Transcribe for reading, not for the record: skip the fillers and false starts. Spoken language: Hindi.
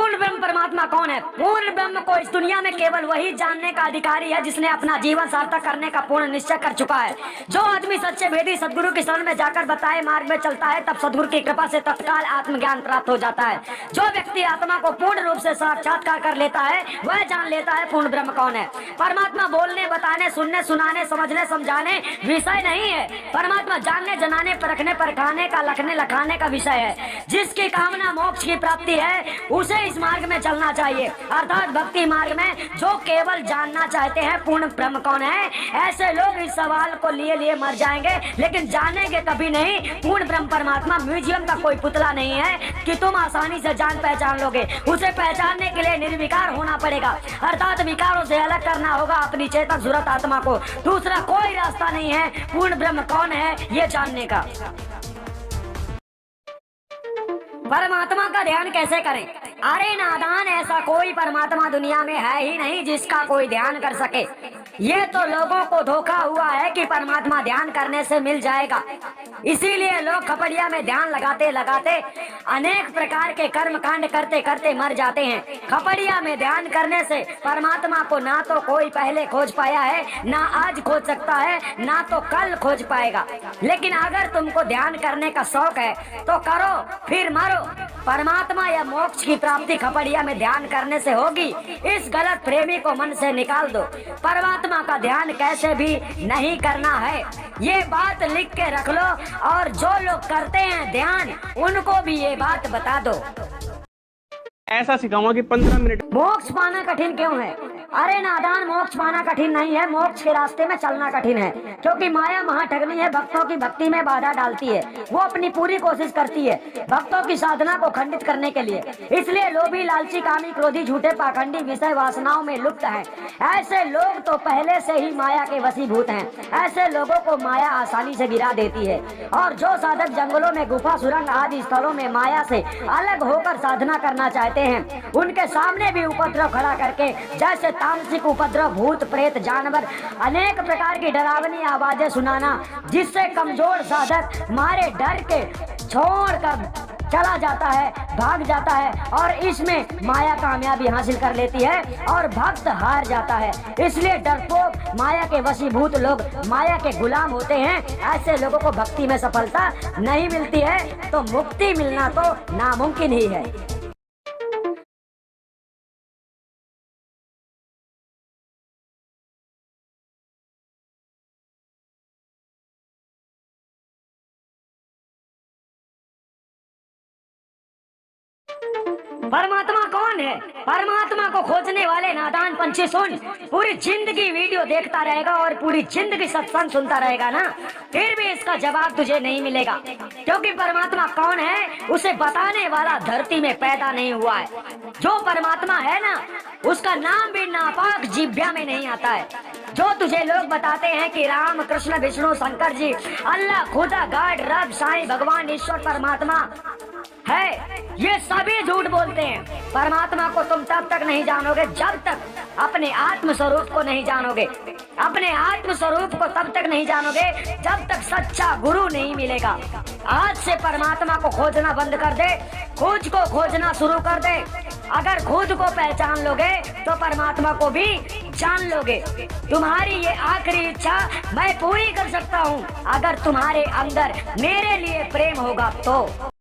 पूर्ण ब्रह्म परमात्मा कौन है? पूर्ण ब्रह्म को इस दुनिया में केवल वही जानने का अधिकारी है जिसने अपना जीवन सार्थक करने का पूर्ण निश्चय कर चुका है। जो आदमी सच्चे भेदी सदगुरु की शरण में जाकर बताए मार्ग में चलता है, तब सदगुरु की कृपा से तत्काल आत्मज्ञान प्राप्त हो जाता है। जो व्यक्ति आत्मा को पूर्ण रूप से साक्षात्कार कर लेता है, वह जान लेता है पूर्ण ब्रह्म कौन है। परमात्मा बोलने, बताने, सुनने, सुनाने, समझने, समझाने विषय नहीं है। परमात्मा जानने, जनाने, परखने, परखाने का, लखने, लखाने का विषय है। जिसकी कामना मोक्ष की प्राप्ति है, उसे इस मार्ग में चलना चाहिए, अर्थात भक्ति मार्ग में। जो केवल जानना चाहते हैं पूर्ण ब्रह्म कौन है, ऐसे लोग इस सवाल को लिए लिए मर जाएंगे, लेकिन जानेंगे कभी नहीं। पूर्ण ब्रह्म परमात्मा म्यूजियम का कोई पुतला नहीं है कि तुम आसानी से जान पहचान लोगे। उसे पहचानने के लिए निर्विकार होना पड़ेगा, अर्थात विकारों से अलग करना होगा अपनी चेतन सुरत आत्मा को। दूसरा कोई रास्ता नहीं है पूर्ण ब्रह्म कौन है ये जानने का। परमात्मा का ध्यान कैसे करें? अरे नादान, ऐसा कोई परमात्मा दुनिया में है ही नहीं जिसका कोई ध्यान कर सके। ये तो लोगों को धोखा हुआ है कि परमात्मा ध्यान करने से मिल जाएगा, इसीलिए लोग खपड़िया में ध्यान लगाते लगाते अनेक प्रकार के कर्म कांड करते करते मर जाते हैं। खपड़िया में ध्यान करने से परमात्मा को ना तो कोई पहले खोज पाया है, ना आज खोज सकता है, ना तो कल खोज पाएगा। लेकिन अगर तुमको ध्यान करने का शौक है तो करो, फिर मरो। परमात्मा या मोक्ष की प्राप्ति खपड़िया में ध्यान करने से होगी, इस गलत प्रेमी को मन से निकाल दो। परमात्मा का ध्यान कैसे भी नहीं करना है, ये बात लिख के रख लो, और जो लोग करते हैं ध्यान उनको भी ये बात बता दो। ऐसा सिखाऊंगा कि 15 मिनट। मोक्ष पाना कठिन क्यों है? अरे नादान, मोक्ष पाना कठिन नहीं है, मोक्ष के रास्ते में चलना कठिन है। क्योंकि माया महाठगनी है, भक्तों की भक्ति में बाधा डालती है। वो अपनी पूरी कोशिश करती है भक्तों की साधना को खंडित करने के लिए। इसलिए लोभी, लालची, कामी, क्रोधी, झूठे, पाखंडी, विषय वासनाओं में लुप्त हैं। ऐसे लोग तो पहले से ही माया के वशीभूत हैं। ऐसे लोगों को माया आसानी से गिरा देती है। और जो साधक जंगलों में, गुफा, सुरंग आदि स्थलों में माया से अलग होकर साधना करना चाहते हैं, उनके सामने भी उपद्रव खड़ा करके, जैसे तामसिक उपद्रव, भूत, प्रेत, जानवर, अनेक प्रकार की डरावनी आवाजें सुनाना, जिससे कमजोर साधक मारे डर के छोड़कर चला जाता है, भाग जाता है, और इसमें माया कामयाबी हासिल कर लेती है और भक्त हार जाता है। इसलिए डरपोक, माया के वशीभूत लोग माया के गुलाम होते हैं। ऐसे लोगों को भक्ति में सफलता नहीं मिलती है, तो मुक्ति मिलना तो नामुमकिन ही है। परमात्मा कौन है? परमात्मा को खोजने वाले नादान पंछी सुन, पूरी जिंदगी वीडियो देखता रहेगा और पूरी जिंदगी सत्संग सुनता रहेगा ना, फिर भी इसका जवाब तुझे नहीं मिलेगा। क्योंकि परमात्मा कौन है उसे बताने वाला धरती में पैदा नहीं हुआ है। जो परमात्मा है ना, उसका नाम भी नापाक जिह्वा में नहीं आता है। जो तुझे लोग बताते हैं कि राम, कृष्ण, विष्णु, शंकर जी, अल्लाह, खुदा, गॉड, रब, साईं, भगवान, ईश्वर, परमात्मा है, ये सभी झूठ बोलते हैं। परमात्मा को तुम तब तक नहीं जानोगे जब तक अपने आत्म स्वरूप को नहीं जानोगे। अपने आत्म स्वरूप को तब तक नहीं जानोगे जब तक सच्चा गुरु नहीं मिलेगा। आज से परमात्मा को खोजना बंद कर दे, खुद को खोजना शुरू कर दे। अगर खुद को पहचान लोगे तो परमात्मा को भी जान लोगे। तुम्हारी ये आखिरी इच्छा मैं पूरी कर सकता हूँ, अगर तुम्हारे अंदर मेरे लिए प्रेम होगा तो।